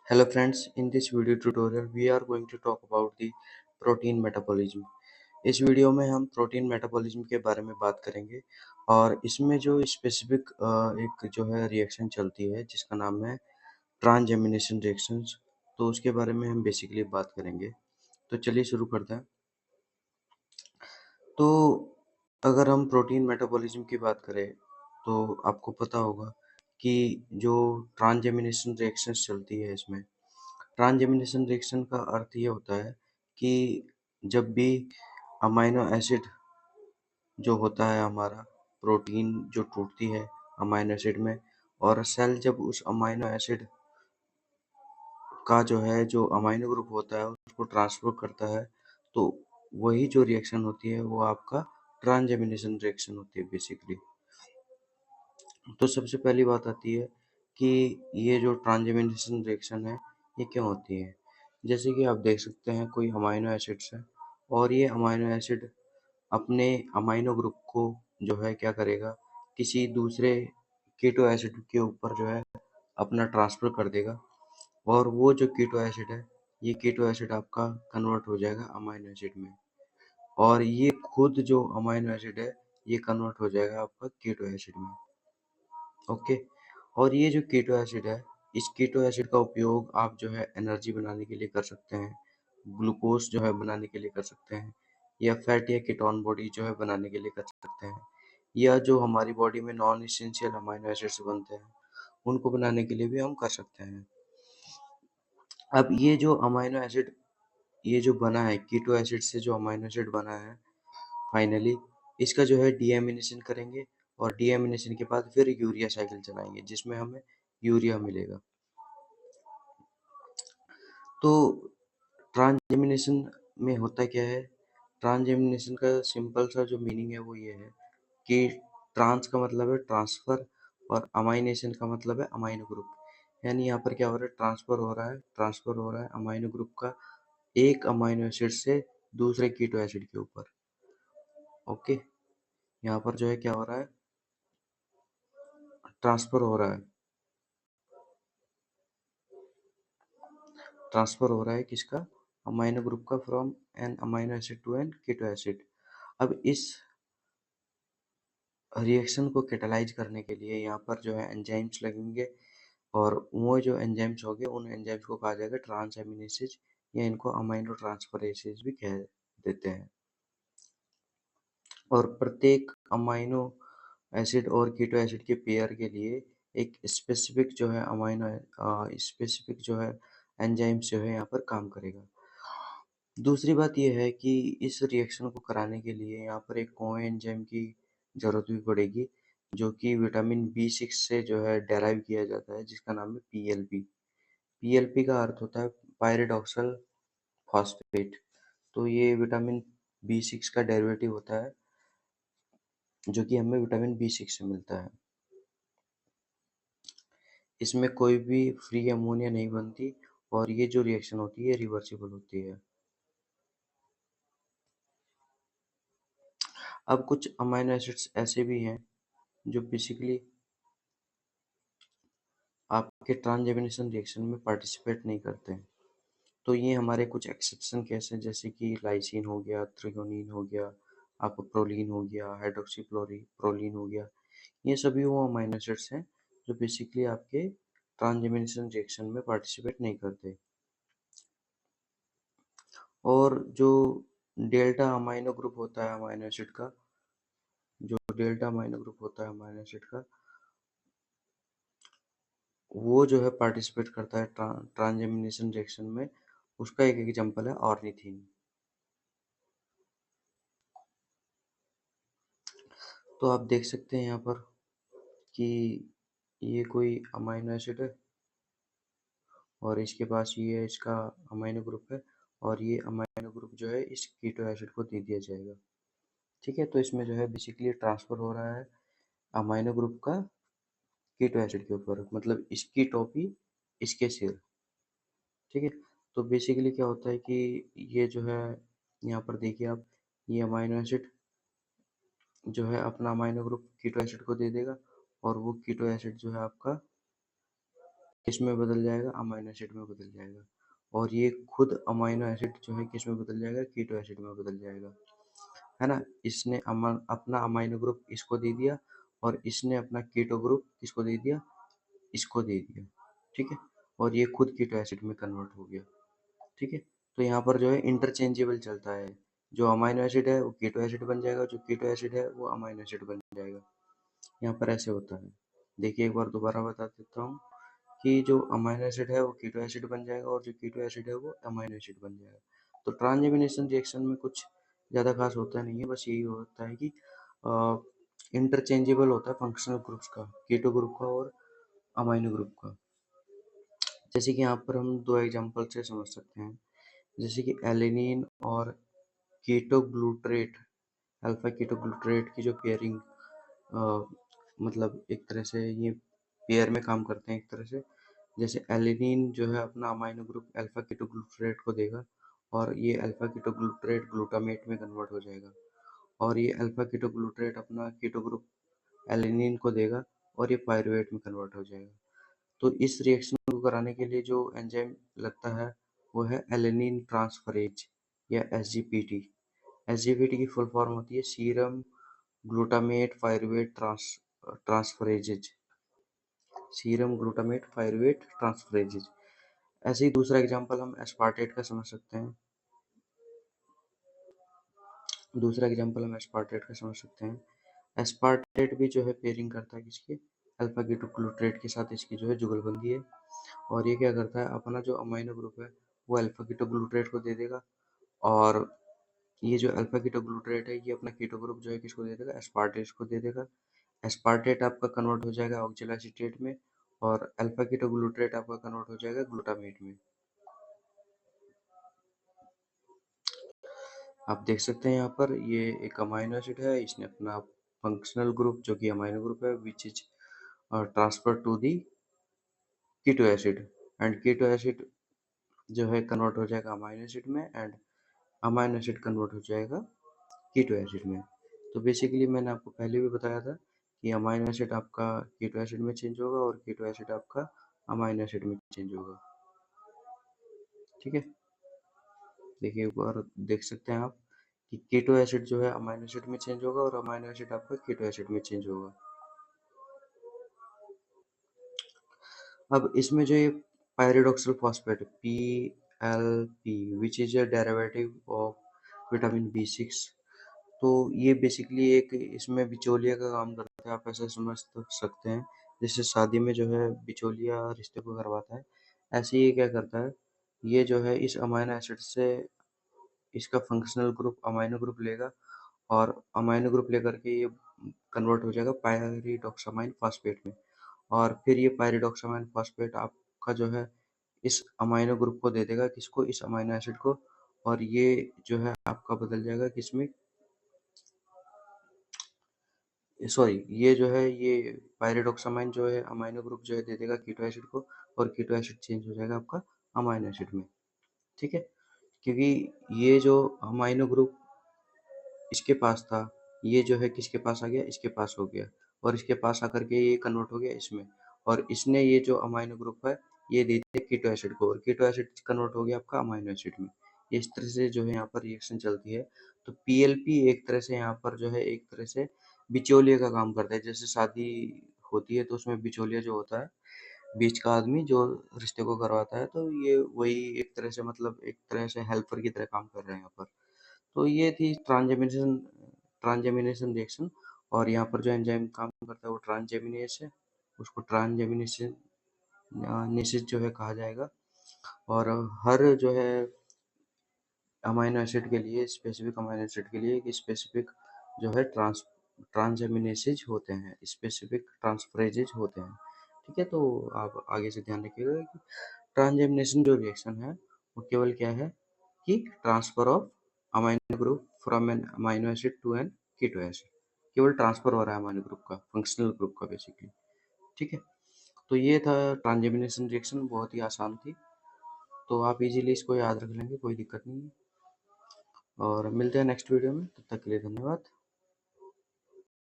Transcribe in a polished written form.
Hello friends, in this video tutorial we are going to talk about the protein metabolism. इस video में हम protein metabolism के बारे में बात करेंगे और इसमें जो स्पेसिफिक एक जो है रिएक्शन चलती है जिसका नाम है ट्रांसएमिनेशन रिएक्शंस, तो उसके बारे में हम बेसिकली बात करेंगे। तो चलिए शुरू करते हैं। तो अगर हम प्रोटीन मेटाबॉलिज्म की बात करें तो आपको पता होगा कि जो ट्रांसएमिनेशन रिएक्शंस चलती है इसमें ट्रांसजेमिनेशन रिएक्शन का अर्थ ये होता है कि जब भी अमाइनो एसिड जो होता है हमारा प्रोटीन जो टूटती है अमाइनो एसिड में और सेल जब उस अमाइनो एसिड का जो अमाइनो ग्रुप होता है उसको ट्रांसफर करता है, तो वही जो रिएक्शन होती है वो आपका ट्रांसजेमिनेशन रिएक्शन होती है बेसिकली। तो सबसे पहली बात आती है कि ये जो ट्रांसजेमिनेशन रिएक्शन है ये क्यों होती है। जैसे कि आप देख सकते हैं कोई अमाइनो एसिड्स है और ये अमाइनो एसिड अपने अमाइनो ग्रुप को जो है क्या करेगा, किसी दूसरे कीटो एसिड के ऊपर जो है अपना ट्रांसफर कर देगा और वो जो कीटो एसिड है ये कीटो एसिड आपका कन्वर्ट हो जाएगा अमाइनो एसिड में और ये खुद जो अमाइनो एसिड है ये कन्वर्ट हो जाएगा आपका कीटो एसिड में। ओके। और ये जो कीटो एसिड है इस कीटो एसिड का उपयोग आप जो है एनर्जी बनाने के लिए कर सकते हैं, ग्लूकोज जो है बनाने के लिए कर सकते हैं या फैट या कीटोन बॉडी जो है बनाने के लिए कर सकते हैं या जो हमारी बॉडी में नॉन इसेंशियल अमाइनो एसिड्स बनते हैं उनको बनाने के लिए भी हम कर सकते हैं। अब ये जो अमाइनो एसिड ये जो बना है कीटो एसिड से जो अमाइनो एसिड बना है फाइनली इसका जो है डीएमिनेशन करेंगे और डीएमिनेशन के बाद फिर यूरिया साइकिल चलाएंगे जिसमें हमें यूरिया मिलेगा। तो ट्रांसजेमिनेशन में होता क्या है, ट्रांसजेमिनेशन का सिंपल सा जो मीनिंग है वो ये है कि ट्रांस का मतलब है ट्रांसफर और अमाइनेशन का मतलब है अमाइनो ग्रुप। यानी यहाँ पर क्या हो रहा है, ट्रांसफर हो रहा है अमाइनो ग्रुप का एक अमाइनो एसिड से दूसरे कीटो एसिड के ऊपर। ओके, यहाँ पर जो है क्या हो रहा है, ट्रांसफर हो रहा है ट्रांसफर हो रहा है किसका, अमाइनो ग्रुप का, from an amino acid to an keto acid. अब इस रिएक्शन को कैटालाइज करने के लिए यहाँ पर जो है एंजाइम्स लगेंगे और वो जो एंजाइम्स होंगे उन एंजाइम्स को कहा जाएगा ट्रांसएमिनेसेज या इनको अमाइनो ट्रांसफरेसेज भी कह देते हैं। और प्रत्येक अमाइनो एसिड और कीटो एसिड के पेयर के लिए एक स्पेसिफिक जो है स्पेसिफिक जो है एंजाइम्स जो है यहाँ पर काम करेगा। दूसरी बात ये है कि इस रिएक्शन को कराने के लिए यहाँ पर एक कोएंजाइम की ज़रूरत भी पड़ेगी जो कि विटामिन बी6 से जो है डेराइव किया जाता है जिसका नाम है पीएलपी। पीएलपी का अर्थ होता है पायरिडॉक्सल फॉस्फेट। तो ये विटामिन बी6 का डेरिवेटिव होता है जो कि हमें विटामिन बी6 से मिलता है। इसमें कोई भी फ्री अमोनिया नहीं बनती और ये जो रिएक्शन होती है रिवर्सिबल होती है। अब कुछ अमाइनो एसिड्स ऐसे भी हैं जो बेसिकली आपके ट्रांसजेमिनेशन रिएक्शन में पार्टिसिपेट नहीं करते हैं। तो ये हमारे कुछ एक्सेप्शन केस हैं जैसे कि लाइसिन हो गया, थ्रियोनीन हो गया, आपका प्रोलीन हो गया, हाइड्रोक्सी प्रोलीन हो गया। ये सभी वो अमाइनो एसिड्स हैं जो बेसिकली आपके ट्रांसजेमिनेशन रिएक्शन में पार्टिसिपेट नहीं करते। और जो डेल्टा अमाइनो ग्रुप होता है अमाइनो एसिड का, जो डेल्टा अमाइनो ग्रुप होता है अमाइनो एसिड का, वो जो है पार्टिसिपेट करता है ट्रांसजेमिनेशन रिएक्शन में। उसका एक एग्जांपल है ऑर्निथीन। तो आप देख सकते हैं यहाँ पर कि ये कोई अमाइनो एसिड है और इसके पास ये इसका अमाइनो ग्रुप है और ये अमाइनो ग्रुप जो है इस कीटो एसिड को दे दिया जाएगा। ठीक है, तो इसमें जो है बेसिकली ट्रांसफर हो रहा है अमाइनो ग्रुप का कीटो एसिड के ऊपर, मतलब इसकी टॉपी इसके सिर। ठीक है, तो बेसिकली क्या होता है कि ये जो है यहाँ पर देखिए आप, ये अमाइनो एसिड जो है अपना अमाइनो ग्रुप कीटो एसिड को दे देगा और वो कीटो एसिड जो है आपका किस में बदल जाएगा, अमाइनो एसिड में बदल जाएगा। और ये खुद अमाइनो एसिड जो है किस में बदल जाएगा, कीटो एसिड में बदल जाएगा, है ना। इसने अपना अमाइनो ग्रुप इसको दे दिया और इसने अपना कीटो ग्रुप किसको दे दिया, इसको दे दिया, ठीक है। और ये खुद कीटो एसिड में कन्वर्ट हो गया, ठीक है। तो यहाँ पर जो है इंटरचेंजेबल चलता है, जो अमाइनो एसिड है वो कीटो एसिड बन जाएगा, जो कीटो एसिड है वो अमाइनो एसिड बन जाएगा। यहाँ पर ऐसे होता है। देखिए एक बार दोबारा बता देता हूँ कि जो अमाइनो एसिड है वो कीटो एसिड बन जाएगा और जो कीटो एसिड है वो अमाइनो एसिड बन जाएगा। तो ट्रांसएमिनेशन रिएक्शन में कुछ ज़्यादा खास होता नहीं है, बस यही होता है कि इंटरचेंजेबल होता है फंक्शनल ग्रुप्स का, कीटो ग्रुप का और अमाइनो ग्रुप का। जैसे कि यहाँ पर हम दो एग्जांपल से समझ सकते हैं, जैसे कि एलेनिन और कीटो ग्लूट्रेट, अल्फा कीटो ग्लूट्रेट की जो पेयरिंग, मतलब एक तरह से ये पेयर में काम करते हैं एक तरह से। जैसे एलेनिन जो है अपना अमाइनो ग्रुप अल्फा कीटो ग्लूट्रेट को देगा और ये अल्फा कीटो ग्लूट्रेट ग्लूटामेट में कन्वर्ट हो जाएगा, और ये अल्फा कीटो ग्लूट्रेट अपना कीटो ग्रुप एलेनिन को देगा और ये पायरुवेट में कन्वर्ट हो जाएगा। तो इस रिएक्शन को कराने के लिए जो एंजाइम लगता है वो है एलेनिन ट्रांसफरेज या एसजीपीटी। एसजीपीटी की फुल फॉर्म होती है serum glutamate pyruvate transferases, serum glutamate pyruvate transferases. ऐसे ही दूसरा एग्जांपल हम एस्पार्टेट का समझ सकते हैं, दूसरा एग्जांपल हम एस्पार्टेट का समझ सकते हैं। एस्पार्टेट भी जो है पेयरिंग करता है किसके, अल्फा कीटोग्लूट्रेट के साथ इसकी जो है जुगलबंदी है। और ये क्या करता है, अपना जो अमाइनो ग्रुप है वो अल्फा कीटोग्लूट्रेट को दे देगा, और ये जो अल्फा कीटोग्लूट्रेट है ये अपना कीटो ग्रुप जो है किसको दे देगा, एस्पार्टेट को दे देगा। एस्पार्टेट आपका कन्वर्ट हो जाएगा ऑक्जेलोएसीटेट में और अल्फा कीटोग्लूट्रेट आपका कन्वर्ट हो जाएगा ग्लूटामेट में। आप देख सकते हैं यहाँ पर ये एक अमाइनो एसिड है, इसने अपना फंक्शनल ग्रुप जो कि अमाइनो ग्रुप है which is transfer to the keto acid, and keto acid जो है कन्वर्ट हो जाएगा अमाइनो एसिड में, एंड अमाइनो एसिड कन्वर्ट हो जाएगा कीटो एसिड में। तो बेसिकली मैंने आपको पहले भी बताया था कि अमाइनो एसिड आपका कीटो एसिड में चेंज होगा और कीटो एसिड आपका अमाइनो एसिड में चेंज होगा, ठीक है। देखिए एक बार देख सकते हैं आप कि कीटो एसिड जो है अमाइनो एसिड में चेंज होगा और अमाइनो एसिड आपका कीटो एसिड में चेंज होगा। अब इसमें जो ये pyridoxal phosphate PLP which is a derivative of vitamin B6, तो ये बेसिकली एक इसमें बिचौलिया का काम करता है, आप ऐसा समझ सकते हैं जैसे शादी में जो है बिचौलिया रिश्ते को करवाता है, ऐसे ही क्या करता है, ये जो है इस अमाइनो एसिड से इसका फंक्शनल ग्रुप अमाइनो ग्रुप लेगा और अमाइनो ग्रुप लेकर के ये कन्वर्ट हो जाएगा पायरिडॉक्सामाइन फॉस्फेट में, और फिर ये पायरिडॉक्सामाइन फॉस्फेट आपका जो है इस अमाइनो ग्रुप को दे देगा किसको, इस अमाइनो एसिड को, और ये जो है आपका बदल जाएगा किसमें, सॉरी ये जो है ये पायरिडॉक्सामाइन जो है अमाइनो ग्रुप जो है दे देगा कीटो एसिड को, और कीटो एसिड चेंज हो जाएगा आपका अमाइनो एसिड में, ठीक है। क्योंकि ये जो अमाइनो ग्रुप इसके पास था, ये जो है किसके पास आ गया, इसके पास हो गया, और इसके पास आकर के ये कन्वर्ट हो गया इसमें, और इसने ये जो अमाइनो ग्रुप है ये दे दिया कीटो एसिड को, और कीटो एसिड कन्वर्ट हो गया आपका अमाइनो एसिड में। इस तरह से जो है यहाँ पर रिएक्शन चलती है। तो PLP एक तरह से यहाँ पर जो है एक तरह से बिचौलिए का काम करता है, जैसे शादी होती है तो उसमें बिचौलिया जो होता है बीच का आदमी जो रिश्ते को करवाता है, तो ये वही एक तरह से मतलब एक तरह से हेल्पर की तरह काम कर रहे हैं यहाँ पर। तो ये थी ट्रांसजेमिनेशन रिएक्शन, और यहाँ पर जो एंजाइम काम करता है वो ट्रांसजेमिनेस है, उसको ट्रांसजेमिनेशन नेसिस जो है कहा जाएगा। और हर जो है अमाइनो एसिड के लिए, स्पेसिफिक अमाइनो एसिड के लिए एक स्पेसिफिक जो है ट्रांसजेमिनेसेज होते हैं, स्पेसिफिक ट्रांसफरेजेज होते हैं, ठीक है। तो आप आगे से ध्यान रखिएगा कि ट्रांसजेमिनेशन जो रिएक्शन है वो केवल क्या है कि transfer of amino group from an amino acid to an keto acid, केवल ट्रांसफर हो रहा है अमाइनो ग्रुप का, फंक्शनल ग्रुप का बेसिकली, ठीक है। तो ये था ट्रांसजेमिनेशन रिएक्शन, बहुत ही आसान थी, तो आप इजीली इसको याद रख लेंगे, कोई दिक्कत नहीं है। और मिलते हैं नेक्स्ट वीडियो में, तब तक के लिए धन्यवाद।